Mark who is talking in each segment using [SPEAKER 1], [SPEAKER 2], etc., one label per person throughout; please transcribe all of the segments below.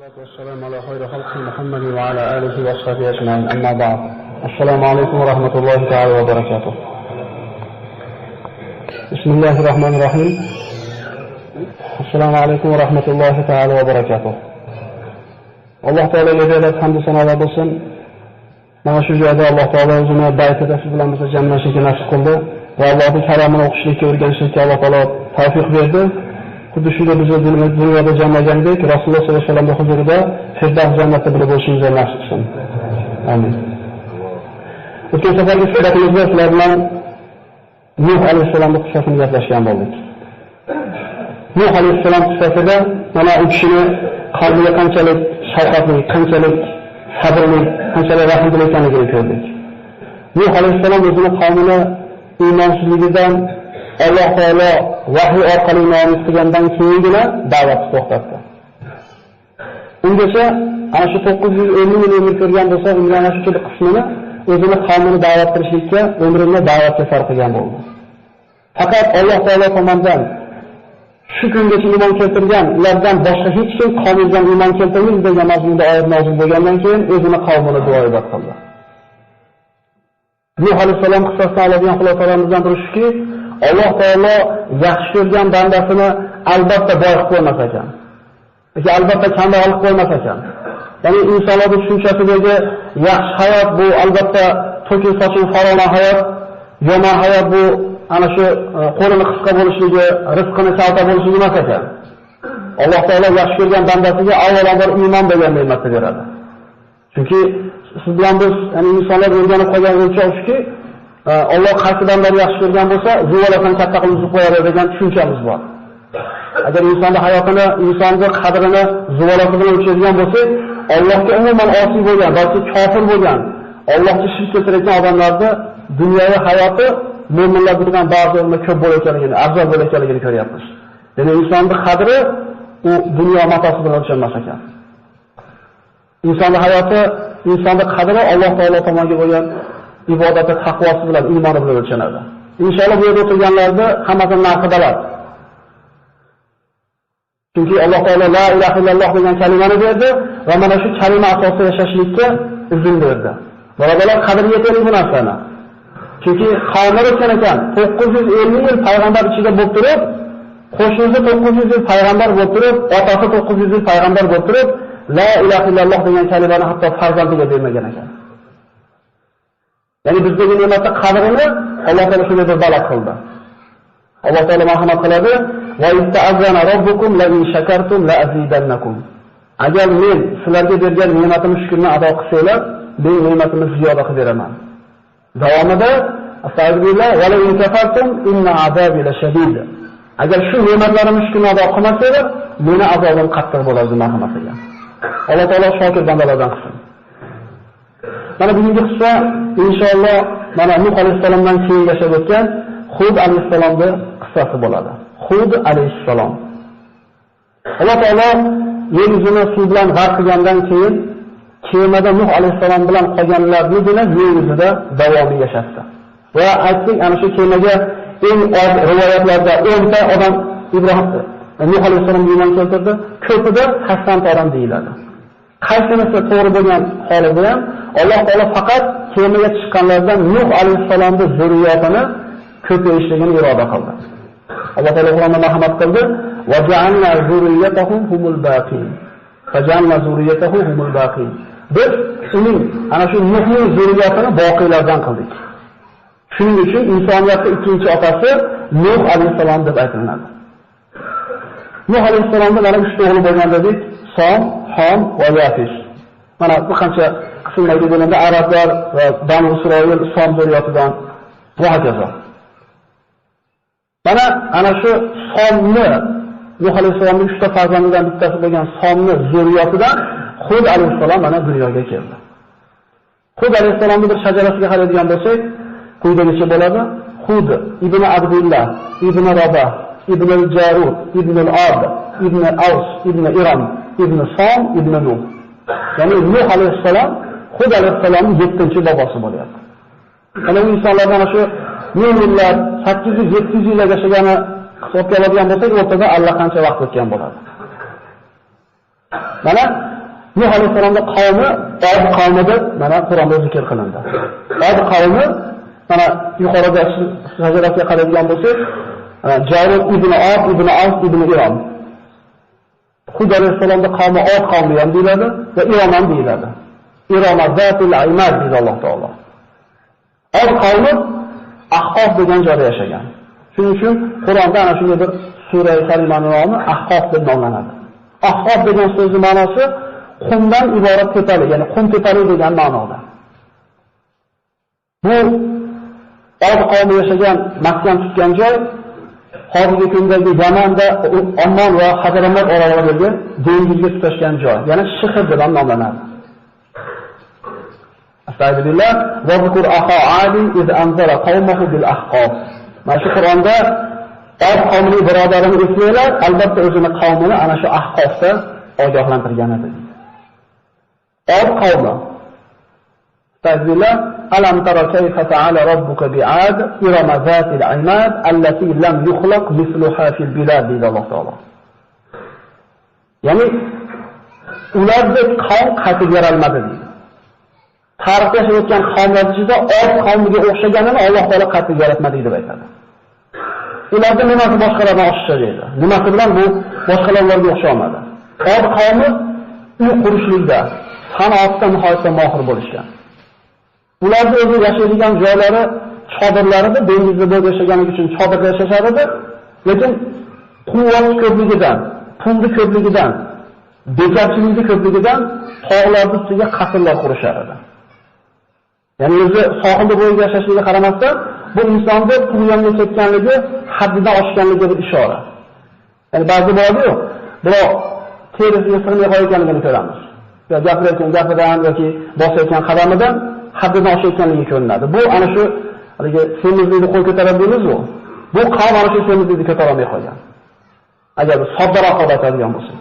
[SPEAKER 1] والصلاة والسلام على خير خلق محمد وعلى آله وصحبه أجمعين أما بعد السلام عليكم ورحمة الله تعالى وبركاته بسم الله الرحمن الرحيم السلام عليكم ورحمة الله تعالى وبركاته الله تعالى جل الحمد سنة بسن mana shu joyda Alloh taolo o'zini baytida siz bilan bizni jamlashga nasib qildi va Allohning kalomini o'qishlikka o'rganishlikka Alloh taolo tavfiq berdi. Xuddi shunday bizni dunyoda jamlagandek Rasululloh sollallohu alayhi vasallamning huzurida Firdavs jannatida birga bo'lishimizni nasib qilsin. Amin. O'tgan safargi suhbatimizda sizlar bilan Nuh alayhissalomning qissasini gaplashgan bo'ldik. Nuh alayhissalom qissasida mana u kishini qalbiga qanchalik shafqatli, qanchalik sabrli, qanchalik rahmli ekanligini ko'rdik. Nuh alayhissalom o'zini qavmini iymonsizligidan Alloh taolo vahiy orqali nomus qilgandan keyingina da'vatni to'xtatdi. Ungacha ana shu 950 yil umr ko'rgan bo'lsa, unga ana shu qismini o'zini qavmini da'vat qilishlikka, umrini da'vatga sarf qilgan bo'ldi. Faqat Alloh taolo tomonidan shu kungacha iymon keltirgan ulardan boshqa hech kim qavmidan iymon keltirmaydi degan mazmunda oyat nozil bo'lgandan keyin o'zini qavmini duoibat qildi. Nuh alayhissalom qissasidan oladigan xulosalarimizdan biri shuki, Alloh taolo yaxshi ko'rgan bandasini albatta boy qilib qo'ymas ekan. Yoki albatta kambag'al qilib qo'ymas ekan. Ya'ni insonlarning tushunchasidagi yaxshi hayot bu albatta to'kin sochin farovon hayot, yomon hayot bu ana shu qo'lini qisqa bo'lishligi, rizqini kalta bo'lishligi emas ekan. Alloh taolo yaxshi ko'rgan bandasiga avvalambor iymon degan ne'matni beradi. Chunki siz bilan biz, ya'ni insonlar o'rganib qolgan o'lchov shuki, Alloh qaysi bandani yaxshi ko'rgan bo'lsa, zuvalardan katta qilib uzib qo'yadi degan tushunchamiz bor. Agar insonning hayotini, insonning qadrini zuvalar bilan o'lchaydigan bo'lsak, Allohga umuman osiy bo'lgan, balki kofir bo'lgan, Allohga shirk keltirgan odamlarning dunyoviy hayoti mo'minlar bilan ba'zilarga ko'p bo'layotganligini, afzal bo'layotganligini ko'ryapmiz. Ya'ni insonning qadri u dunyo matosi bilan o'lchanmas ekan. Insonning hayoti, insonning qadri Alloh taolo tomonidan bo'lgan ibodati, taqvosi bilan, iymoni bilan o'lchanadi. Inshaalloh bu yerda o'tirganlarda hammasining narxi baland. Chunki Alloh taolo la ilaha illalloh degan kalimani berdi va mana shu kalima asosida yashashlikka izn berdi. Birodalar, qadriga yetaylik bu narsani. Chunki qavmlar o'tgan ekan, 950 yil payg'ambar ichida bo'lib turib, qo'shnisi 900 yil payg'ambar bo'lib turib, otasi 900 yil payg'ambar bo'lib turib, la ilaha illalloh degan kalimani hatto farzandiga bermagan ekan. Ya'ni bizdagi ne'matni qadrini Alloh taolo shunday bir baland qildi. Alloh taolo marhamat qiladi: "Va ista'azana robbukum la in shakartum la azidannakum." Agar men sizlarga bergan ne'matimni shukrni ado qilsanglar, men ne'matimni ziyoda qilib beraman. Davomida astagfirullah va la in kafartum inna azabi lashadid. Agar shu ne'matlarimni shukrni ado qilmasanglar, meni azobim qattiq bo'ladi marhamat qilgan. Alloh taolo shokir bandalardan qilsin. Mana bugungi qissa inshaalloh mana Nuh alayhissalomdan keyin yashab o'tgan Huд alayhissalomning qissasi bo'ladi. Huд alayhissalom. Alloh taolo yer yuzini suv bilan g'arq qilgandan keyin kemada Nuh alayhissalom bilan qolganlarnigina yer yuzida davomiy yashatdi. Va aytdik, ana shu kemaga eng oz rivoyatlarda 10 ta odam Nuh alayhissalom iymon keltirdi, ko'pida 80 ta odam deyiladi. Qaysinisi to'g'ri bo'lgan holida ham Alloh taolo faqat kemaga chiqqanlardan Nuh alayhissalomning zurriyatini ko'payishligini iroda qildi. Alloh taolo Qur'onda marhamat qildi: "Va ja'alna zurriyatahu humul baqin." Faja'alna zurriyatahu humul baqin. Biz uning ana shu Nuhning zurriyatini boqiylardan qildik. Shuning uchun insoniyatning ikkinchi otasi Nuh alayhissalom deb aytiladi. Nuh alayhissalomda mana 3 o'g'li bo'lgan dedik: Som, Ham va Yafish. Mana bu qancha qismlarga bo'lganda arablar va Banu Isroil Som zurriyatidan va hokazo. Mana ana shu Somni Nuh alayhissalomning 3 ta farzandidan bittasi bo'lgan Somni zurriyatidan Huд alayhissalom mana dunyoga keldi. Huд alayhissalomning bir shajarasiga qaraydigan bo'lsak, quyidagicha bo'ladi: Huд ibn Abdullah, ibn Rabah, ibn al-Jarud, ibn al-Ad, ibn Aws, ibn Iram, ibn Som, ibn Nuh. Ya'ni Nuh alayhissalom Huд alayhissalomning 7-bobosi bo'lyapti. Ana bu insonlardan ana shu minglar 800-700 yil yashagani hisobga oladigan bo'lsak, o'rtada allaqancha vaqt o'tgan bo'ladi. Mana Nuh alayhisolamning qavmi Od qavmi deb mana Qur'onda zikr qilindi. Od qavmi mana yuqorida shajarasiga qaraydigan bo'lsak, Jarud ibn Od ibn Aus ibn Irom. Huda alayhisolamning qavmi Od qavmi ham deyiladi va Irom ham deyiladi. Irom zatul aymad deydi Alloh taolo. Od qavmi Ahqof degan joyda yashagan. Shuning uchun Qur'onda ana shunday bir sura karimaning nomi Ahqof deb nomlanadi. Ahqof degan so'zning ma'nosi qumdan iborat tepalik, ya'ni qum tepalik degan ma'noda. Bu Od qavmi yashagan, maskan tutgan joy hozirgi kundagi Yamanda Ommon va Hadramaut oralaridagi dengizga tutashgan joy, ya'ni Shihr deb nomlanadi. Astagfirullah va zikr aqa adi iz anzara qawmahu bil ahqaf. Mana shu Qur'onda Od qavmining birodarini eslanglar, albatta o'zini qavmini ana shu ahqofda ogohlantirgan edi. Od qavmi. Astagfirullah alam tara kayfa ta'ala robbuka bi'ad irama zatil aymad allati lam yukhlaq misluha fil bilad deydi Alloh taolo. Ya'ni ulardek qavm qaytib yaralmadi deydi. Tarixda yashayotgan qavmlar ichida Od qavmiga o'xshaganini Alloh taolo qaytib yaratmadi deb aytadi. Ularning nimasi boshqalardan oshiqcha deydi. Nimasi bilan bu boshqalarga o'xshamadi. Od qavmi uy qurishlikda, sanoatda nihoyatda mohir bo'lishgan. Ularning o'zi yashaydigan joylari chodirlarida, dengizda bo'lib yashaganligi uchun chodirda yashashar edi, lekin quvvat ko'pligidan, pulni ko'pligidan, bekorchilikning ko'pligidan tog'larning ustiga qasrlar qurishar edi. Ya'ni o'zi sohilda bo'lib yashashligiga qaramasdan, bu insonda pul yangi ketganligi, haddidan oshganligiga ishora. Ya'ni ba'zi bordi-yu, biroq terisiga sig'may qo'yganligini ko'ramiz. Ya gapirayotgan gapidan yoki bosayotgan qadamidan haddidan oshayotganligi ko'rinadi. Bu ana shu haligi semizlikni qo'l ko'tarib deymiz-ku. Bu qavm ana shu semizlikni ko'tara olmay qolgan. Agar biz soddaroq aytadigan bo'lsak.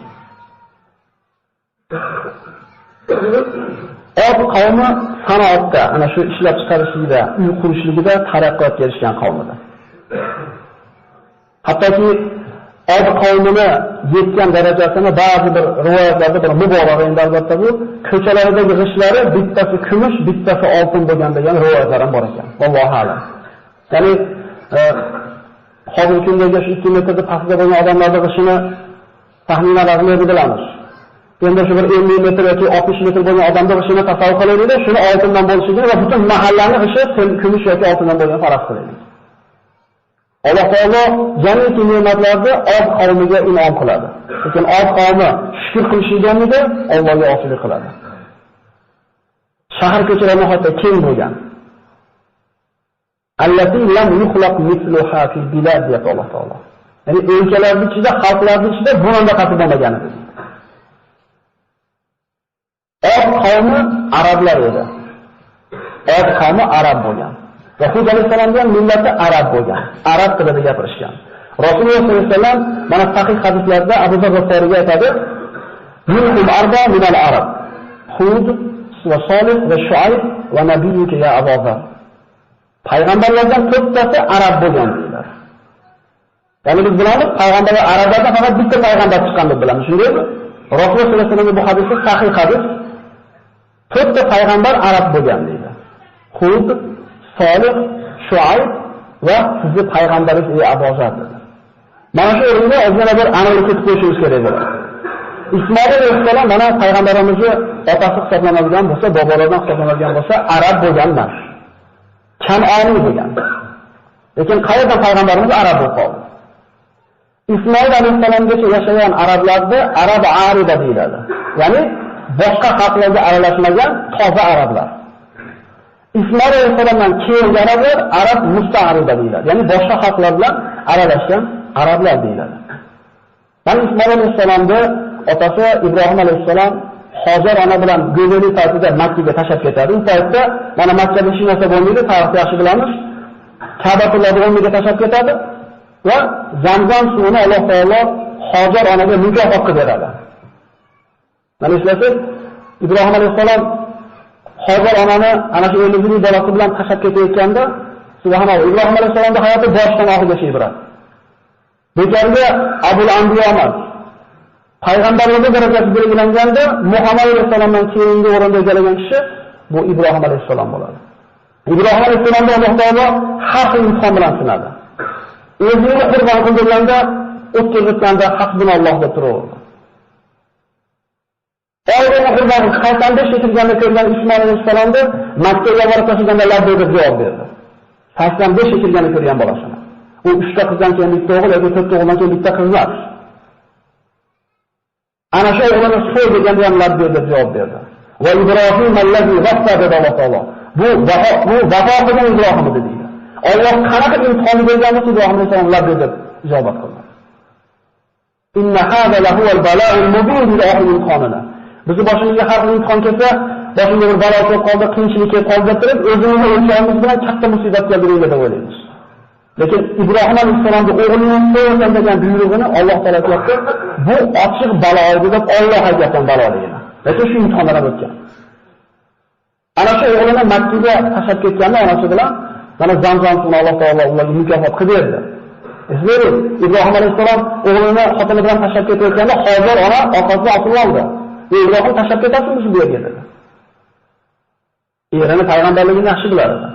[SPEAKER 1] Od qavmi sanoatda, ana shu ishlab chiqarishlikda, uy qurishligida taraqqiyotga erishgan qavmidir. Hattoki Od qavmini yetgan darajasini ba'zi bir rivoyatlarda bir muborak endi albatta bu ko'chalaridagi g'ishlari bittasi kumush, bittasi oltin bo'lgan degan rivoyatlar ham bor ekan. Allohu a'lam. Ya'ni hozirgi kundagi 2 metrda pastda bo'lgan odamlarning g'ishini taxminan raqamlarni bilamiz. Endi shu bir 50 metr yoki 60 metr bo'lgan odamning g'ishini tasavvur qilaylik, shuni oltindan bo'lishini va butun mahallani g'ishi kumush yoki oltindan bo'lgan faraz qilaylik. Alloh taolo jamiki ne'matlarni Od qavmiga in'om qiladi. Lekin Od qavmi shukr qilishganida Allohga osilik qiladi. Shahar ko'chalari nihoyatda keng bo'lgan. Allati lam yukhlaq misluha fil bilad deyapti Alloh taolo. Ya'ni o'lkalarning ichida, xalqlarning ichida bunday qatib bo'lmagan edi. Od qavmi arablar edi. Od qavmi arab bo'lgan. Huд alayhisalomning millati arab bo'lgan. Arab tilida gapirishgan. Rasululloh sollallohu alayhi vasallam mana sahih hadislarda Abu Zar G'iforiga aytadi: "Minhum arba min al-arab. Hud va Solih va Shuayb va nabiyuka ya Abu Zar." Payg'ambarlardan to'rttasi arab bo'lgan deydilar. Ya'ni biz bilamiz, payg'ambarlar arablardan faqat bitta payg'ambar chiqqan deb bilamiz, shundaymi? Rasululloh sollallohu alayhi vasallam bu hadisda sahih hadis. To'rtta payg'ambar arab bo'lgan deydi. Hud, Solih, Shuayb va sizni payg'ambaringiz Abu Zar dedi. Mana shu o'rinda ozgina bir aniqlik ketib qo'yishimiz kerak edi. Ismoil alayhissalom mana payg'ambarimizni otasi hisoblanadigan bo'lsa, bobolaridan hisoblanadigan bo'lsa, arab bo'lgan emas. Kan'oniy bo'lgan. Lekin qayerdan payg'ambarimiz arab bo'lib qoldi? Ismoil alayhissalomgacha yashagan arablarda arab ariba deyiladi. Ya'ni boshqa xalqlarga aralashmagan toza arablar. Ismoil alayhissalomdan keyingi arablar arab musta'ariba deyiladi. Ya'ni boshqa xalqlar bilan aralashgan arablar deyiladi. Mana Ismoil alayhissalomning otasi Ibrohim alayhissalom Hojar ona bilan go'zallik paytida Makkaga tashlab ketadi. U paytda mana Makkada hech narsa bo'lmaydi, tarixni yaxshi bilamiz. Ka'batullohni o'rniga tashlab ketadi va Zamzam suvini Alloh taolo Hojar onaga mukofot qilib beradi. Mana eslasak, Ibrohim alayhissalom Hojar onani ana shu o'zining bolasi bilan tashlab ketayotganda, subhanalloh, Ibrohim alayhissalomning hayoti boshdan oxirigacha ibrat. Bekorga Abul Anbiyo emas. payg'ambarlikda darajasi belgilanganda Muhammad alayhisolamdan keyingi o'rinda egallagan kishi bu Ibrohim alayhisalom bo'ladi. Ibrohim alayhisalomni Alloh taolo har xil imtihon bilan sinadi. O'zini qurbon qildirganda, o'tkazganda hasbunalloh deb turaverdi. Oilani qurbon qaytanda shetilganda ko'rgan Ismoil alayhisalomni Makkaga borib tashiganda labbayk deb javob berdi. 85 shetilganda ko'rgan bolasini. U 3 ta qizdan keyin bitta o'g'il yoki 4 ta o'g'ildan keyin bitta qiz emas. Ana shu o'g'lini so'y deganda ham labbayk deb javob berdi. Va Ibrohim allazi vaffa dedi Alloh taolo. Bu vafo qilgan Ibrohim edi deydi. Alloh qanaqa imtihon bergan bo'lsa Ibrohim alayhisalom labbayk deb javob qildi. Inna hada lahu al-bala'ul mubin ila oxir imtihonina. Bizni boshimizga har xil imtihon kelsa, boshimizga bir balo kelib qoldi, qiyinchilik kelib qoldi deb turib, o'zimizni o'lchayimiz bilan katta musibat keldi deb o'ylaymiz. Lekin Ibrohim alayhisalomning o'g'lining so'ygan degan buyrug'ini Alloh taolo aytdi, bu ochiq balo edi deb Alloh aytgan baloligini. Lekin shu imtihondan o'tgan. Ana shu o'g'lini Makkaga tashlab ketganda onasi bilan mana Zamzam suvini Alloh taolo ularga mukofot qilib berdi. Eslaylik, Ibrohim alayhisalom o'g'lini xotini bilan tashlab ketayotganda hozir ona orqasidan otib oldi. Ibrohim tashlab ketasizmi bu yerga dedi. Erini payg'ambarligini yaxshi bilardi.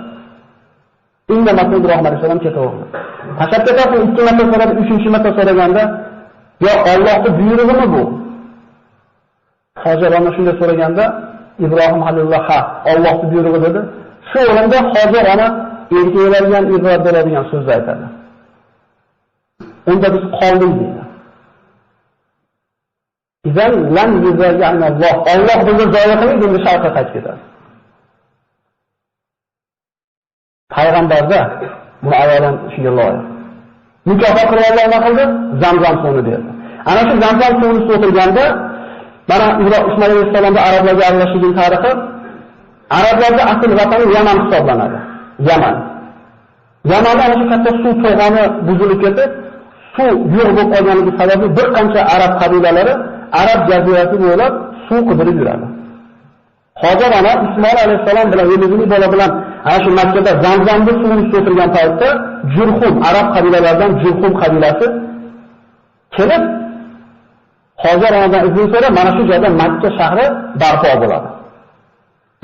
[SPEAKER 1] Indamay Ibrohim alayhisalom ketaverdi. Tashlab ketasizmi? 2 marta so'radi, 3-marta so'raganda, "Yo, Allohning buyrug'imi bu?" Hozir ona shunday so'raganda, Ibrohim Halilulloh ha, Allohning buyrug'i dedi. Shu o'rinda hozir ona erkaklarga ibrat beradigan so'zni aytadi. Unda biz qoldik deydi. Izan lam yuzayyan Alloh. Alloh bizni zoya qilib, endi sharqqa qaytib ketadi. Payg'ambarda bu ayolan shunga loyiq. Mukofot qilib Alloh nima qildi? Zamzam suvini berdi. Ana shu Zamzam suvini o'tirganda mana Ismoil alayhisalomning arablarga aralashgan tarixi, arablarda asl vatani Yaman hisoblanadi. Yaman. Yamanda ana shu katta suv to'g'oni buzilib ketib, suv yo'q bo'lib qolganligi sababli bir qancha arab qabilalari Arab jazirasi bo'ylab suv qidirib yuradi. Hozir ana Ismoil alayhisalom bilan o'zining bola bilan ana shu Makkada Zamzamning suvini o'tirgan paytda Jurhum arab qabilalaridan Jurhum qabilasi kelib hozir onadan izn so'rab mana shu joyda Makka shahri barpo bo'ladi.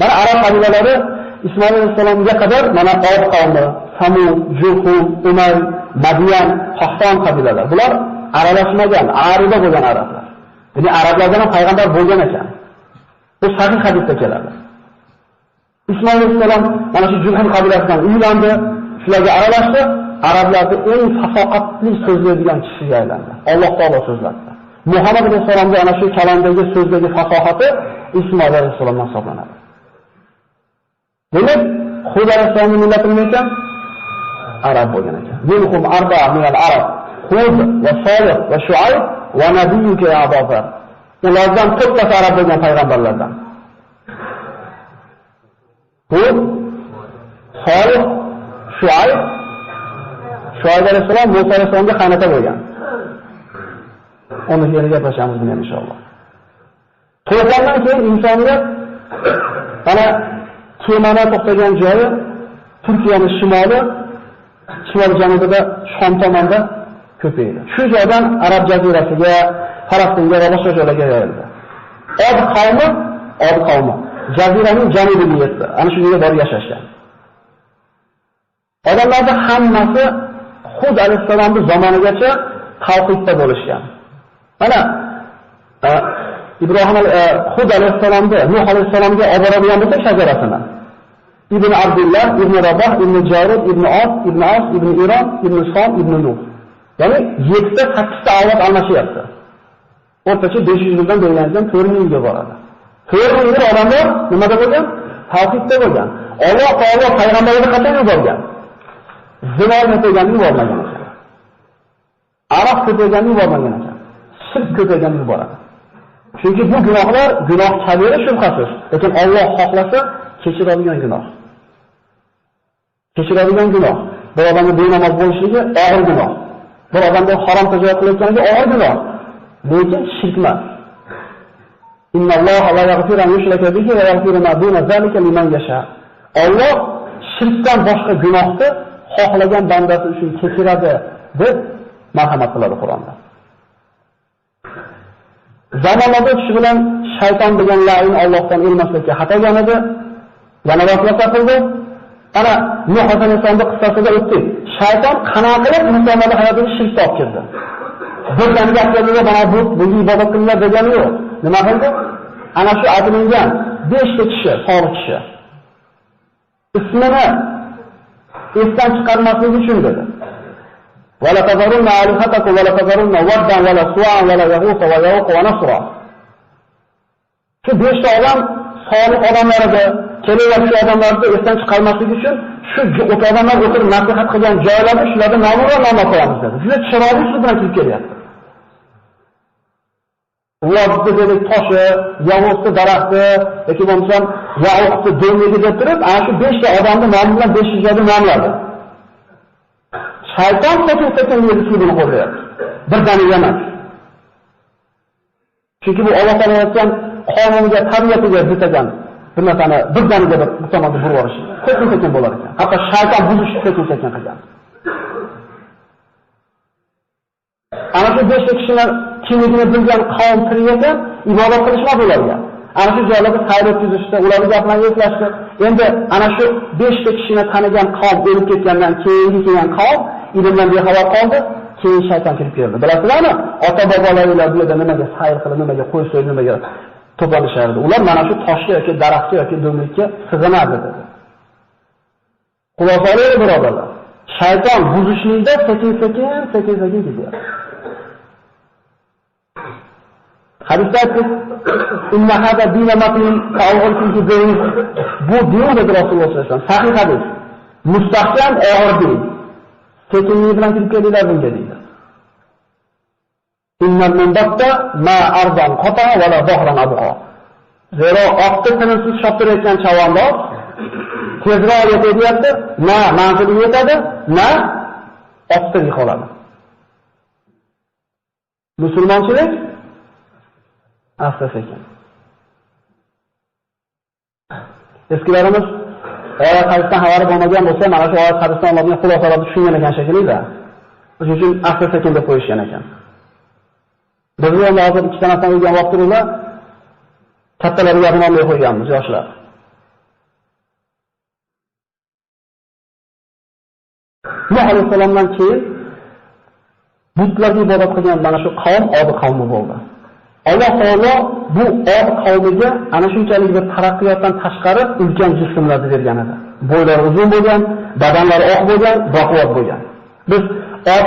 [SPEAKER 1] Mana arab qabilalari Ismoil alayhisalomga qadar mana Od qavmi, Samud, Jurhum, Umar, Madiyan, Qahton qabilalari. Bular aralashmagan, arida bo'lgan arablar. Ya'ni arablardan ham payg'ambar bo'lgan ekan. Bu sahih hadisda keladi. Ismoil alayhisalom mana shu Jurhum qabilasidan uylandi, shularga aralashdi, arablarning eng fasoqatli so'zlaydigan kishiga aylandi. Alloh taolo so'zladi. Muhammad alayhisalomning ana shu kalamdagi so'zdagi fasohati Ismoil alayhisalomdan hisoblanadi. Demak, Huda alayhisalomning millati nima ekan? Arab bo'lgan ekan. Minhum arba'a min al-arab. Hud va Solih va Shuayb va nabiyyuka ya Abazar. Ulardan 4 ta arab bo'lgan payg'ambarlardan. Hud, Solih, Shuayb alayhisalom Musa alayhisalomga qaynota bo'lgan. Uni yerga gaplashamiz buni inshaalloh. To'g'ridan keyin insoniyat mana kemani to'xtagan joyi Turkiyaning shimol janubida Shom tomonda ko'paydi. Shu joydan Arab jazirasiga, Falastinga va boshqa joylarga yoyildi. Od qavmi jaziraning janubiga yetdi. Ana shu yerga borib yashashgan. Odamlarning hammasi Hud alayhisalomning zamonigacha tavhidda bo'lishgan. Mana Hud alayhisalomni Nuh alayhisalomga olib boradigan bo'lsa shajarasini. Ibn Abdullah, Ibn Rabah, Ibn Jarud, Ibn As, Ibn Iron, Ibn Som, Ibn Nuh. Ya'ni 7 ta 8 ta avlod almashyapti. O'rtacha 500 yildan berilandan 4000 yilga boradi. 4000 yil odamlar nimada bo'lgan? Tavhidda bo'lgan. Alloh taolo payg'ambarlarni qachon yuborgan? Zino qilganini yubormagan ekan. Aroq qilganini yubormagan ekan. Shirk qilganini yuboradi. Chunki bu gunohlar gunoh kabira shubhasiz, lekin Alloh xohlasa kechiradigan gunoh. Kechiradigan gunoh. Bir odamning benamoz bo'lishligi og'ir gunoh. Bir odamning harom tijorat qilayotganiga og'ir gunoh. Lekin shirk emas. Innalloha la yaghfiru an yushraka bihi va yaghfiru ma duna zalika liman yasha. Alloh shirkdan boshqa gunohni xohlagan bandasi uchun kechiradi deb marhamat qiladi Qur'onda. Zamonlarda kishi bilan shayton degan la'in Allohdan ilmaslikka xatogan edi. Yana vasvasa qildi. Ana Nuh alayhisolamning qissasida o'tdik. Shayton qanaqa qilib insonlarning hayotiga shirk olib kirdi. Birdan gaplarga mana bu ibodat qilinglar degani yo'q. Nima qildi? Ana shu aytilgan 5 ta kishi, solih kishi. Ismini esdan chiqarmaslik uchun dedi. Wala tazarunna alihatakum wala tazarunna waddan wala su'an wala yaghutha wa yawqa wa nasra. Shu 5 ta odam solih odamlar edi. Kelayotgan shu odamlarni esdan chiqarmaslik uchun shu odamlar o'tirib nasihat qilgan joylarni shularga nomlab qo'yamiz dedi. Juda chiroyli so'z bilan kelib kelyapti. Vodni dedi toshi, yovuzni daraxti, yoki bo'lmasam yovuzni do'ngligi deb turib, ana shu 5 ta odamni nomi bilan 5 joyda nomladi. Shayton sekin-sekin usulini qo'llayapti. Birdaniga emas. Chunki bu Alloh taolo aytgan qonunga, tabiatiga zid ekan. Bir narsani birdaniga bir tomonga burib olish. Sekin-sekin bo'lar ekan. Hatto shayton buzishni sekin-sekin qilgan. Ana shu 5 kishilar kimligini bilgan qavm tiriyga ibodat qilishmadi ularga. Ana shu joylarda sayr o'tkazishdi, ularning gaplarini eslashdi. Endi ana shu 5 ta kishini tanigan qavm o'lib ketgandan keyin kelgan qavm ilmdan bexabar qoldi, keyin shayton kirib keldi. Bilasizlarmi? Ota-bobolarlar bu yerda nimaga sayr qilib, nimaga qo'y so'yib, nimaga to'planishardi. Ular mana shu toshga yoki daraxtga yoki do'nglikka sig'inardi dedi. Xulosalar birodarlar. Shayton buzishlikda sekin-sekin ketyapti. Hadisda inna hada dinamatin ta'awulki din. Bu din dedi Rasululloh sollallohu alayhi vasallam. Sahih hadis. Mustahkam og'ir din. Sekinlik bilan kirib kelinglar bunga deydi. Innal munbatta ma ardan qata va la bahran abqa. Zero oqda tinimsiz shoptirayotgan chavandor tezroq yetyapti, na manziliga yetadi, na oqda qoladi. Musulmonchilik asta-sekin. Eskilarimiz oyat hadisdan xabari bo'lmagan bo'lsa, mana shu oyat hadisdan olingan xulosalarni tushungan ekan shekilli-da. Shuning uchun asta-sekin deb qo'yishgan ekan. Biz ham hozir ikki tanasidan o'lgan vaqtida kattalarga nomlay qo'yganmiz yoshlar. Nuh alayhisalomdan keyin butlarga ibodat qilgan mana shu qavm Od qavmi bo'ldi. Alloh taolo bu Od qavmiga ana shunchalik bir taraqqiyotdan tashqari ulkan jismlarni bergan edi. Bo'ylari uzun bo'lgan, badanlari oq bo'lgan, baquvvat bo'lgan. Biz Od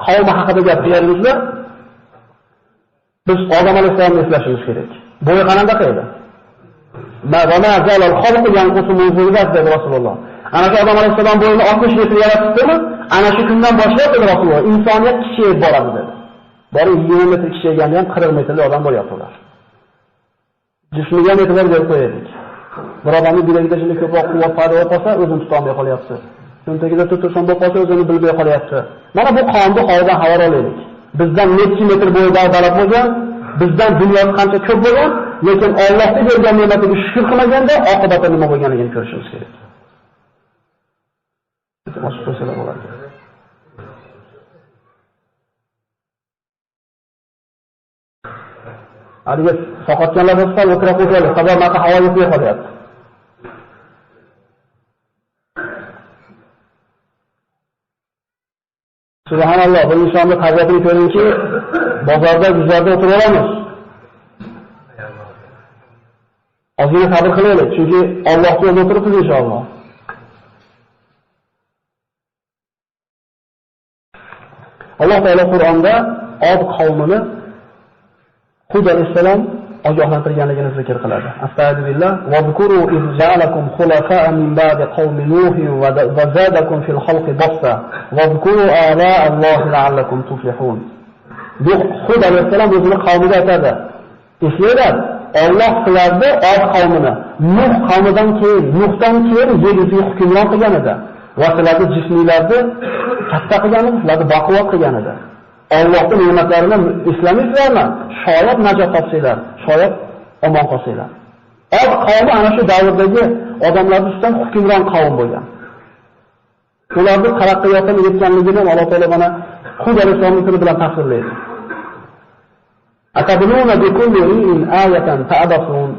[SPEAKER 1] qavmi haqida gapiryapmizda, biz Odam alayhisalomni eslashimiz kerak. Bo'yi qanaqa edi? Ma zalal xalqu yanqusu min zurriyati dedi Rasululloh. Ana shu Odam alayhisalom bo'yini 60 metr yaratdimi? Ana shu kundan boshlab dedi Rasululloh, insoniyat kichikayib boradi dedi. Bari 20 metr kichiganda ham 40 metrli odam bo'lyapti ular. Jismiga e'tibor berib qo'yaylik. Bir odamning bilagida shunday ko'proq quvvat paydo bo'lib qolsa, o'zini tuta olmay qolyapti. Cho'ntagida tutursan bo'lib qolsa, o'zini bilmay qolyapti. Mana bu qonni havodan xabar olaylik. Bizdan necha metr bo'yida baland bo'lgan, bizdan dunyoda qancha ko'p bo'lgan, lekin Allohning bergan ne'matiga shukr qilmaganda oqibati nima bo'lganligini ko'rishimiz kerak. Boshqa qo'shalar bo'ladi. Haliga soqotganlar bo'lsa, o'tirib qo'yadi. Sabab mata havo yetmay qolyapti. Subhanalloh, bu insonni tabiatini ko'ringki, bozorda, guzarda o'tirib olamiz. Ozgina sabr qilaylik, chunki Allohga yo'lda o'tiribmiz inshaalloh. Alloh taolo Qur'onda Od qavmini Huda alayhissalom ogohlantirganligini zikr qiladi. Astagfirullah va zikru iz ja'alakum khulafa'a min ba'di qawmi Nuh va zadakum fil khalqi basta va zikru ala Alloh la'allakum tuflihun. Bu Huda alayhissalom o'zining qavmiga aytadi. Eslanglar, Alloh sizlarni Od qavmini Nuh qavmidan keyin, Nuhdan keyin yer yuziga hukmron qilgan edi. Va sizlarni jisminglarni katta qilgan edi, sizlarni baquvvat qilgan edi. Allohning ne'matlarini eslamaysizlarmi? Shoyat najot topsanglar, shoyat omon qolsanglar. Od qavmi ana shu davrdagi odamlar ustidan hukmron qavm bo'lgan. Ularning taraqqiyotdan yetganligini Alloh taolo mana Huda alayhisolamning tili bilan tasvirlaydi. Atabnuna bi kulli ri'in ayatan ta'basun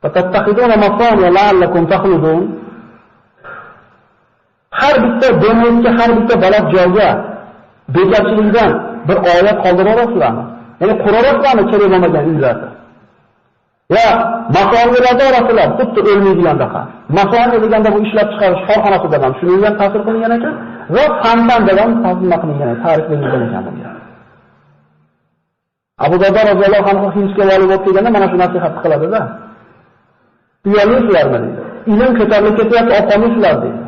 [SPEAKER 1] va tattakhiduna masaniya la'allakum takhludun. Har bitta do'mlikka, har bitta baland joyga bekorchilikdan bir oyat qoldirasizlarmi? Ya'ni qurarasizlarmi kerak bo'lmagan uylarni? Ya masoniyalarda orasizlar, xuddi o'lmaydigandaqa. Masoniya deganda bu ishlab chiqarish korxonasida ham shunga ham ta'sir qilingan ekan va fandan ham tarjima qilingan ekan, tarix qilingan ekan bunga. Abu Dardo roziyallohu anhu hibsga vali bo'lib kelganda mana shu nasihatni qiladi-da. Uyalisizlarmi deydi. Ilm ko'tarilib ketyapti, o'qimangizlar deydi.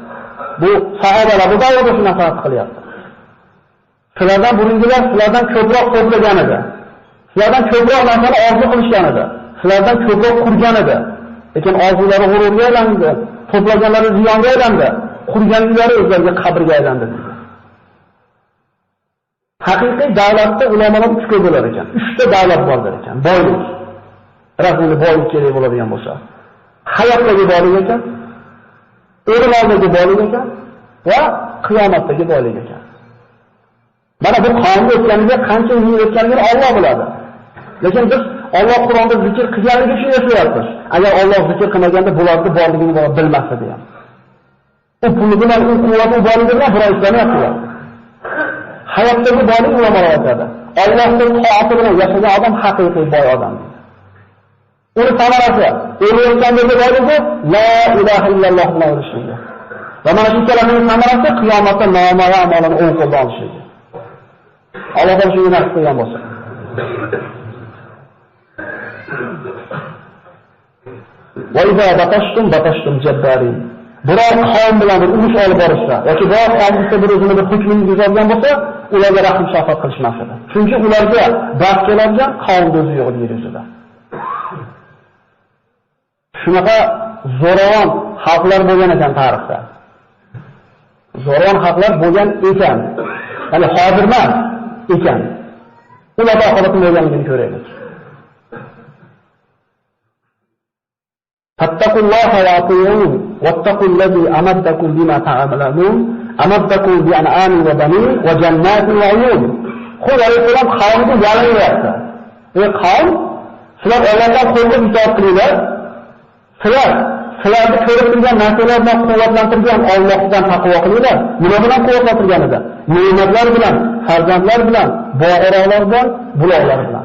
[SPEAKER 1] Bu sahobalar Abu Dardo shu nasihat qilyapti. Sizlardan burungilar sizlardan ko'proq to'plagan edi. Sizlardan ko'proq narsani orzu qilishgan edi. Sizlardan ko'proq qurgan edi. Lekin orzulari g'ururga aylandi, to'plaganlari ziyonga aylandi, qurganliklari o'zlariga qabrga aylandi. Haqiqiy davlatda ulamolar 3 ga bo'lar ekan. 3 ta davlat bor ekan. Boylik. Rasuli boylik kerak bo'ladigan bo'lsa, hayotdagi boylik ekan, o'g'illardagi boylik ekan va qiyomatdagi boylik ekan. Mana bu qonunga o'tganiga qancha yil o'tganligini Alloh biladi. Lekin biz Alloh Qur'onda zikr qilganligi uchun yashayapmiz. Agar Alloh zikr qilmaganda bularning borligini bilmasdi deyam. U puli bilan, u quvvati borligi bilan bir ishlamayaptilar. Hayotdagi boylik ulamolar aytadi. Allohning toati bilan yashagan odam haqiqiy boy odam. Uni samarasi, o'layotgandagi boyligi la ilaha illalloh bilan o'lishligi. Va mana shu kalamaning samarasi qiyomatda noma'lum amalni o'ng qo'lda olishligi. Allohdan shuni nasib qilgan bo'lsa. Va idza batashtum jabbarin. Biror qavm bilan bir urush olib borishsa yoki biror qavmga bir o'zini bir hukmini buzadigan bo'lsa, ularga rahim shafqat qilishmas edi. Chunki ularga bas keladigan qavm o'zi yo'q yer yuzida. Shunaqa zo'ravon xalqlar bo'lgan ekan tarixda. Zo'ravon xalqlar bo'lgan ekan. Ya'ni hozir emas ekan. Ular oxiratni bo'lganligini ko'raylik. Fattaqullaha wa ati'un wattaqullazi amaddakum bima ta'malun amaddakum bi an'amin wa banin wa jannatin wa 'uyun. Xudo alayhisalom qavmga yalanyapti. Ey qavm, sizlar Allohdan qo'rqib itoat qilinglar. Sizlarni ko'rib turgan narsalar bilan quvvatlantirgan Allohdan taqvo qilinglar. Nima bilan quvvatlantirganida? Ne'matlar bilan, farzandlar bilan, bog'roqlar bilan, buloqlar bilan.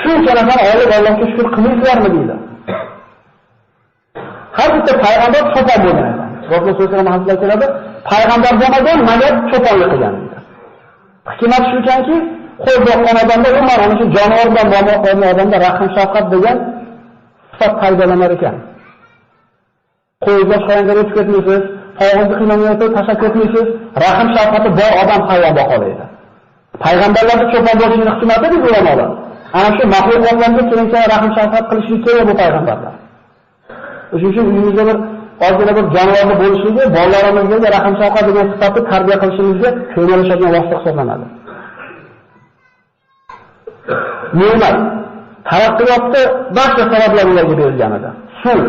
[SPEAKER 1] Shuncha narsa olib Allohga shukr qilmaysizlarmi deydi. Har bitta payg'ambar cho'pon bo'lgan ekan. Rasululloh sollallohu alayhi vasallam keladi, payg'ambar bo'lmagan, magar cho'ponlik qilgan deydi. Hikmat shuki, qo'l boqqan odamda umuman ana shu jonivor bilan bog'liq bo'lgan odamda rahim shafqat degan sifat qaydalanar ekan. Qo'y boshqalarga o'tib ketmaysiz, og'izni qiynamayotib tashab ketmaysiz, rahim shafqati bor odam hayvon boqolaydi. Payg'ambarlarning cho'pon bo'lishining hikmati deb ulamolar. Ana shu maxluqotlarga keyinchalik rahim shafqat qilishlik kerak bu payg'ambarlar. Shuning uchun uyimizda bir ozgina bir jonivorni bo'lishligi, bolalarimizga rahim shafqat degan sifatni tarbiya qilishimizga ko'maklashadigan vosita hisoblanadi. Ne'mat, taraqqiyotda barcha sabablar ularga berilgan edi. Suv,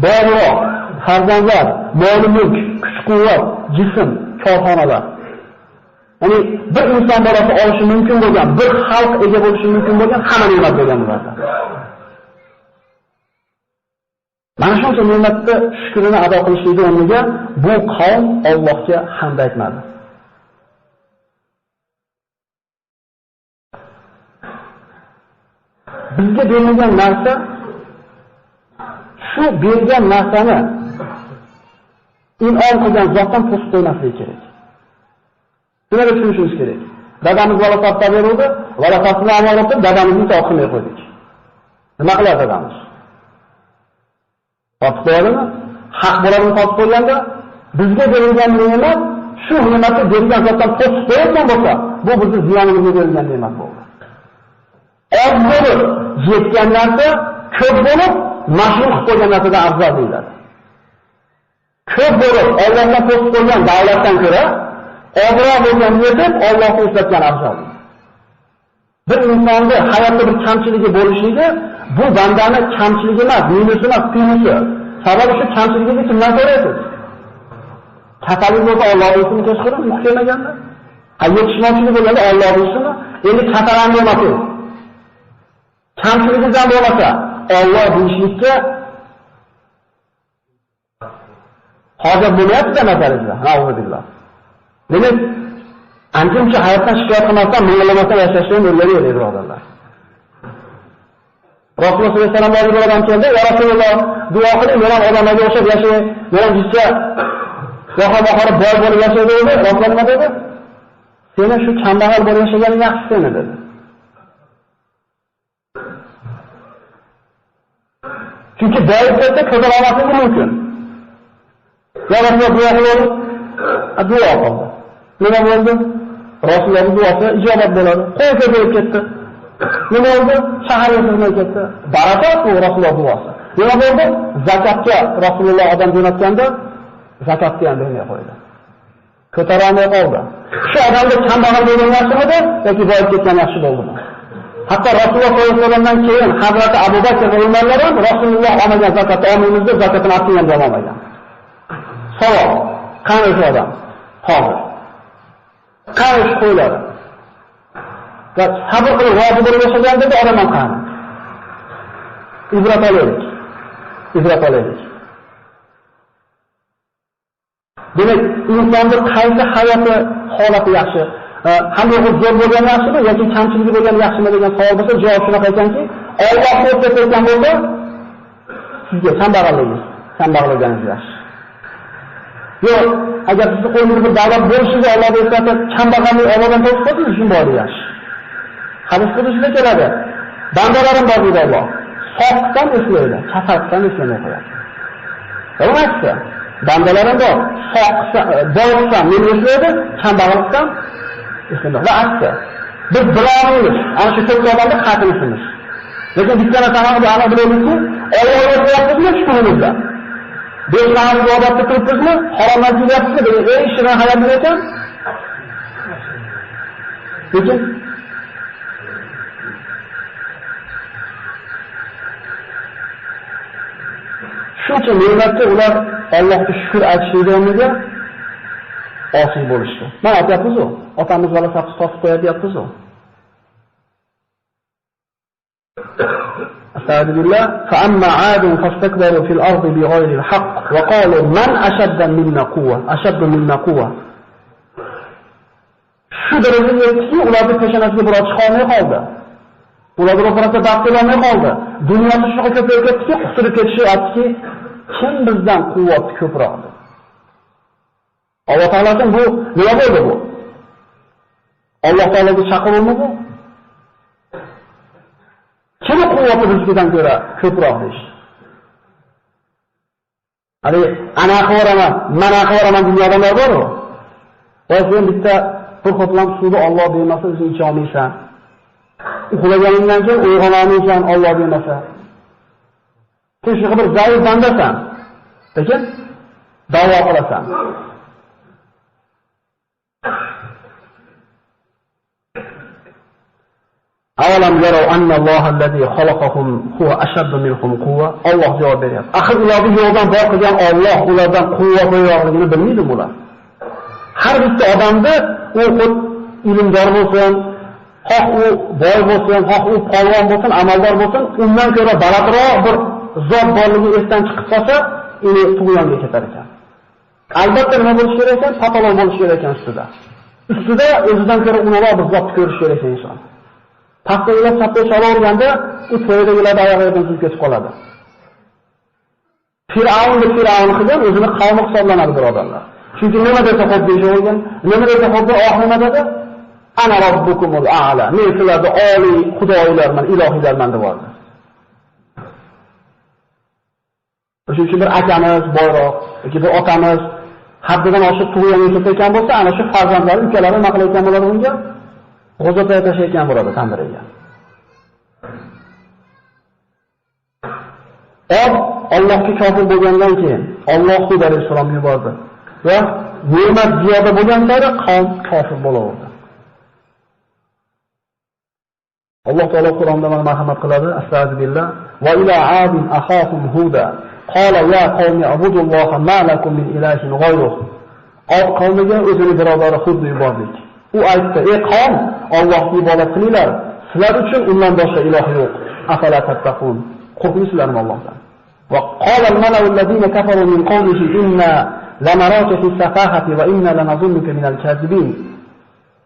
[SPEAKER 1] bog'roq, farzandlar, mol-mulk, kuch-quvvat, jism, korxonalar. Ya'ni bir inson bolasi olishi mumkin bo'lgan, bir xalq ega bo'lishi mumkin bo'lgan hamma ne'mat bo'lgan ularda. Mana shuncha ne'matni shukrini ado qilishlikning o'rniga bu qavm Allohga hamd aytmadi. Bizga berilgan narsa shu bergan narsani in'om qilgan zotdan to'sib qo'ymaslik kerak. Shuni tushunishimiz kerak. Dadamiz bola toptab berdi, bola topni amal qilib, dadamizni to'q qilmay qo'ydik. Nima qiladi dadamiz? Topib qo'yadimi? Haq bo'ladimi topib qo'yganda, bizga berilgan ne'mat shu ne'matni bergan zotdan to'sib qo'ygan bo'lsa, bu bizning ziyonimizga berilgan ne'mat bo'ldi. Az bo'lib yetgan narsa ko'p bo'lib mashruh qilib qo'ygan narsadan afzal deyiladi. Ko'p bo'lib Allohdan to'sib qo'ygan davlatdan ko'ra ozroq bo'lgan yetib Allohni eslatgan afzal. Bir insonda hayotda bir kamchiligi bo'lishligi bu bandani kamchiligi emas, minusi emas, plusi. Sababi shu kamchiligiga kimdan so'raysiz? Kasallik bo'lsa Alloh o'zini kechqurun muhkamaganda. Yetishmovchilik bo'lganda Alloh o'zini, endi kasaran bo'lmasin. Kamchiligingiz ham bo'lmasa, Alloh deyishlikka hozir bo'lyapti nazaringizda. Alhamdulillah. Demak, ancha hayotdan shikoyat qilmasdan, minglamasdan yashashni o'rganib edi birodarlar. Rasululloh sollallohu alayhi vasallam bir odam keldi, "Ya Rasululloh, duo qiling, men ham odamlarga o'xshab yashay, men ham jichcha yo'q-yo'q boy bo'lib yashay" dedi. Rasululloh nima dedi? "Seni shu kambag'al bo'lib yashaganing yaxshi seni" dedi. Chunki boyib ketsa ko'zar olmasligi mumkin. Ya Rasululloh duo qiling, duo qildi. Nima bo'ldi? Rasulullohning duosi ijobat bo'ladi. Qo'y ko'payib ketdi. Nima bo'ldi? Shaharga sig'may ketdi. Barakot bu Rasululloh duosi. Nima bo'ldi? Zakotga Rasululloh odam jo'natganda zakotni ham bermay qo'ydi. Ko'tarolmay qoldi. Shu odamga kambag'al bo'lgan yaxshimidi yoki boyib ketgan yaxshi bo'ldimi? Hatto Rasululloh sollallohu alayhi vasallamdan keyin Hazrat Abu Bakr va Umarlar ham Rasululloh olmagan zakotni olmaymiz deb zakotini asliyan olmagan. Savol: qani shu odam? Hozir. Qani shu qo'ylari? Va sabr qilib vojib bo'lib yashaganda odam ham qani? Ibrat olaylik. Ibrat olaylik. Demak, insonning qaysi hayoti holati yaxshi? Hamma zo'r bo'lgan yaxshimi yoki kamchiligi bo'lgan yaxshimi degan savol bo'lsa, javob shunaqa ekanki, Alloh ko'rsatgan bo'lsa, sizga kambag'alligingiz yaxshi. Yo'q, agar sizni qo'lingizda davlat bo'lishiga Alloh bersa, kambag'allik Allohdan to'sib qo'ysa, shunday bo'lar yaxshi. Hadis qilishga keladi. Bandalarim bor deydi Alloh. Sog'likdan eslaydi, kasallikdan eslamay qo'yadi. Emasmi? Bandalarim bor. Boylikdan men eslaydi, kambag'allikdan eslaydi. Va aksi. Biz bilamaymiz, ana shu to'rt odamni qatnashimiz. Lekin bitta narsani ana bilamizki, Allohga qo'yapmizmi shukurimizda. Besh namoz ibodatda turibmizmi? Haromdan kelayapmizmi? Degan shirin hayotimiz ekan. Lekin shuncha ne'matga ular Allohga shukr aytishga o'rniga osiy bo'lishdi. Mana aytyapmiz-ku, otamiz bola safni topib qo'yapmiz-ku. Astagfirullah. Fa'amma 'adun fastakbaru fil ardi bighayri al-haqq wa qalu man ashadda minna quwwa. Shu darajaga yetdi, ularning peshonasiga biror chiqa olmay qoldi. Ularga ro'parasida daf qilolmay qoldi. Dunyosi shunaqa ko'payib ketdiki, quturib ketishi aytdiki, kim bizdan quvvatli ko'proq deb. Alloh taoladan bu nima bo'ldi bu? Alloh taolaga chaqiruvmi bu? Kim quvvati bizdan ko'ra ko'proq deydi. Hali ana qo'raman, mana qo'raman degan odamlar bor-ku. O'zing bitta bir qoplam suvni Alloh bermasa o'zing icha olmaysan. Uxlaganingdan keyin uyg'onolmaysan Alloh bermasa. Sen shu bir zaif bandasan. Lekin da'vo qilasan. Avalam yaraw anna Alloh allazi xalaqahum huwa ashaddu minhum quwwa. Alloh javob beryapti. Axir ularni yo'ldan bor qilgan Alloh ulardan quvvat yo'qligini bilmaydi bular. Har bitta odamda u ilmdor bo'lsin, xoh u boy bo'lsin, xoh u polvon bo'lsin, amaldor bo'lsin, undan ko'ra balandroq bir zot borligi esdan chiqib qolsa, uni tug'yonga ketar ekan. Albatta nima bo'lish kerak ekan? Patolon bo'lish kerak ekan ustida. Ustida o'zidan ko'ra ulug'roq bir zotni ko'rish kerak ekan inson. Pastda o'ylab sapda chalaverganda, u to'ydagilarning oyog'idan tuz ketib qoladi. Fir'avn qilgan o'zini qavmi hisoblanadi birodarlar. Chunki nima desa xo'p deyishgan, nima desa xo'p oq nima dedi? Ana robbukumul a'la. Men sizlarga oliy xudoylarman, ilohiylarman deb oldi. O'sha uchun bir akamiz boyroq yoki bir otamiz haddidan oshib tug'yonga ketayotgan bo'lsa, ana shu farzandlari, ukalari nima qilayotgan bo'ladi unga? G'o'zatga tashlayotgan bo'ladi tandiriga. Allohga kofir bo'lgandan keyin Alloh Huda alayhissalomni yubordi va ne'mat ziyoda bo'lgan sari qavm kofir bo'laverdi. Alloh taolo Qur'onda mana marhamat qiladi. Astagfirullah. Va ila adin akhahum huda. Qala ya qawmi abudulloha ma lakum min ilahin ghayruh. Qavmiga o'zini birodari Hudni yubordik. U aytdi: "Ey qavm, Allohga ibodat qilinglar. Sizlar uchun undan boshqa iloh yo'q. Afala tattaqun. Qo'rqingizlarmi Allohdan? Va qala al-mala'u alladhina kafaru min qawmihi inna lanaraka fi safahati va inna lanazunnuka minal kazibin.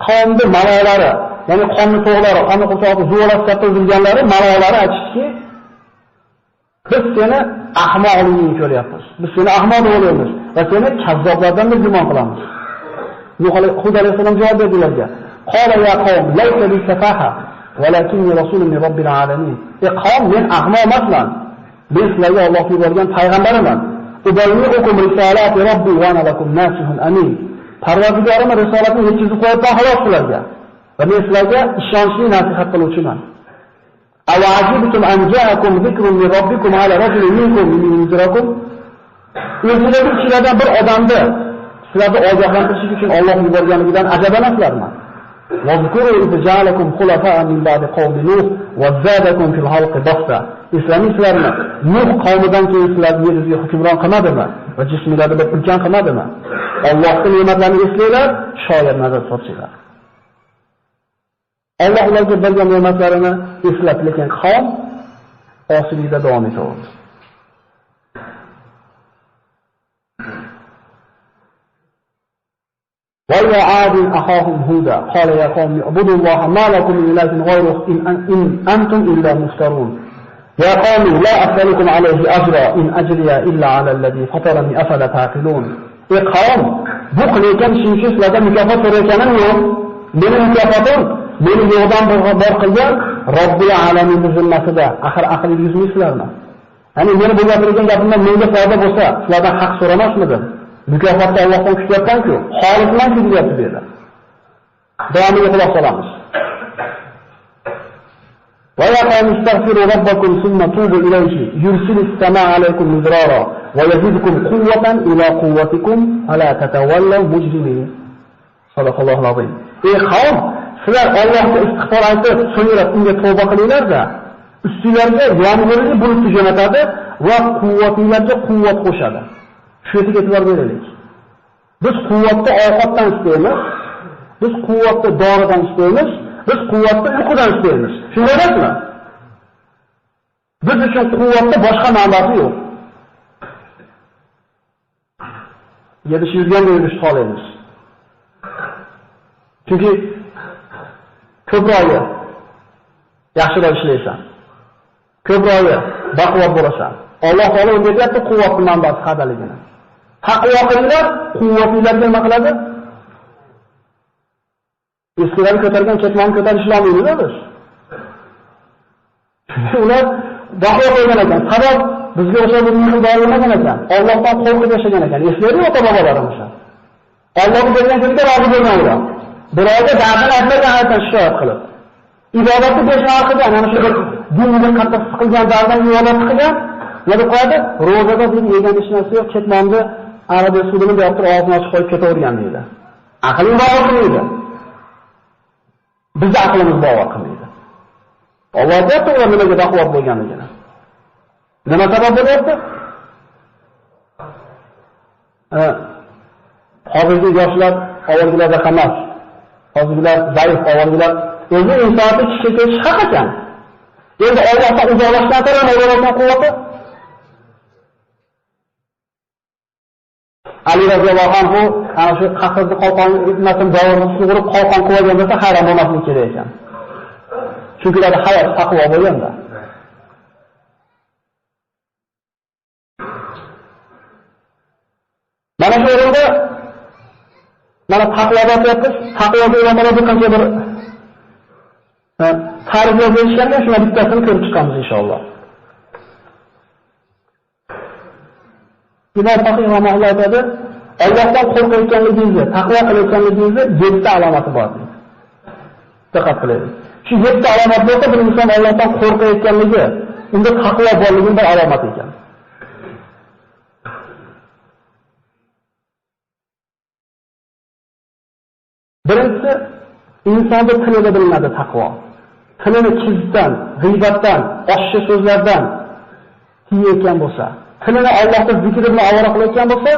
[SPEAKER 1] Qavmning malolari, ya'ni qavmning to'g'lari, qavmning qo'shog'i zo'rlab katta malolari aytishki, biz seni ahmoqliging ko'ryapmiz. Biz seni ahmoq deb o'ylaymiz va seni kazzoblardan deb gumon qilamiz. Huda alayhisalom javob berdilarga. Qala ya qawm laysa bi safaha walakinni rasulun min robbil alamin. Qavm, men ahmoq emasman. Men sizlarga Alloh yuborgan payg'ambarman. Ubayyi'ukum risolati robbi va ana lakum nasihun amin. Parvardigorim risolatni yetkazib qo'yibman xolos sizlarga. Va men sizlarga ishonchli nasihat qiluvchiman. Awajibtum an ja'akum zikrun min robbikum ala rajulin minkum yunzirakum. O'zingizlarning ichingizdan bir odamni sizlarni ogohlantirish uchun Alloh yuborganidan ajabalasizlarmi? Vazkuru iz ja'alakum khulafa'a min ba'di qawmi Nuh va zadakum fil halqi basta. Islamislarni Nuh qavmidan keyin sizlarni yeringizga hukmron qilmadimi va jismingizlarni bir ulkan qilmadimi? Allohning ne'matlarini eslanglar, shoyat nazar solsanglar. Alloh ularga bergan ne'matlarini eslab, lekin qavm osiylikda davom etaverdi. وَإِلَى عَادٍ أَخَاهُمْ هُودًا قَالَ يَا قَوْمِ اعْبُدُوا اللَّهَ مَا لَكُم مِّن إِلَٰهٍ غَيْرُهُ إِنْ أَنتُمْ إِلَّا مُفْتَرُونَ يَا قَوْمِ لَا أَسْأَلُكُمْ عَلَيْهِ أَجْرًا إِنْ أَجْرِيَ إِلَّا عَلَى الَّذِي فَطَرَنِي أَفَلَا تَعْقِلُونَ. Ey qavm, bu qilayotgan ishim uchun sizlardan mukofot so'rayotganim yo'q. Mening mukofotim meni yo'qdan bor qilgan Robbil alaminning zimmasida. Axir aqlingiz yuzmaysizlarmi? Ya'ni meni bu gapirgan gapimdan menga foyda bo'lsa, sizlardan haq so'ramasmidim? Mukofotni Allohdan kutyapman-ku, xolisman deyapti bu yerda. Davomiga quloq solamiz. Va ya qawmi istaghfiru robbakum thumma tubu ilayhi yursilis samaa alaykum midrara va yazidkum quwwatan ila quwwatikum ala tatawallaw mujrimin. Sadaqallohul azim. Ey qavm, sizlar Allohga istig'for aytib, so'ngra unga tavba qilinglar-da, ustingizlarga yomg'irli bulut jo'natadi va quvvatingizga quvvat qo'shadi. Shu yerga e'tibor beraylik. Biz quvvatni ovqatdan istaymiz, biz quvvatni doridan istaymiz, biz quvvatni uyqudan istaymiz. Shunday emasmi? Biz uchun quvvatni boshqa manbasi yo'q. Yedish yurganda yurish xohlaymiz. Chunki ko'proq yaxshiroq ishlaysan. Ko'proq baquvvat bo'lasan. Alloh taolo unga aytdi quvvatning manbasi qadaligini. Taqvo qilinglar, quvvatingizga nima qiladi? Eskilarni ko'targan ketmonni ko'tarish olmaydi biz. Ular baquvvat bo'lgan ekan. Sabab bizga o'sha bir muhim bo'lmagan ekan. Allohdan qo'rqib yashagan ekan. Eslaydi ota-bobolarimiz. Allohga bergan kunga rozi bo'lgan ular. Birovga da'vat aytmagan aytgan shikoyat qilib. Ibodatni beshar qilgan, ana shu dinga qattiq siqilgan dardan ibodat qilgan, nima qo'yadi? Ro'zada bir yegan ish narsa yo'q, ketmonni arabiy sudini berib turib og'zini ochib qo'yib ketavergan deydi. Aqling bovar qilmaydi. Bizning aqlimiz bovar qilmaydi. Alloh aytdi ular nimaga baquvvat bo'lganligini. Nima sabab bo'lyapti? Hozirgi yoshlar avvalgilarda emas. Hozirgilar zaif, avvalgilar o'zi insonni kishiga kelish haq ekan. Endi Allohdan uzoqlashdan ko'ra Allohdan quvvati. Ali roziyallohu anhu ana shu qasrni qalqonni itmasin davrni sug'urib qalqon qo'ygan bo'lsa hayron bo'lmaslik kerak ekan. Chunki ularda hayot taqvo bo'lganda. Mana shu o'rinda mana taqvodan aytyapmiz. Taqvoga ulamolar bir qancha bir ta'riflar berishganda shuna bittasini ko'rib chiqamiz inshaalloh. Imom Faqih rahimahulloh aytadi, Allohdan qo'rqayotganligingizni, taqvo qilayotganligingizni 7 ta alomati bor. Diqqat qiling. Shu 7 ta alomat bo'lsa, bir inson Allohdan qo'rqayotganligi, unda taqvo borligining bir alomati ekan. Birinchisi, insonning tilida bilinadi taqvo. Tilini kizdan, g'iybatdan, oshshi so'zlardan tiyayotgan bo'lsa, tilini Allohning zikri bilan ovora qilayotgan bo'lsa,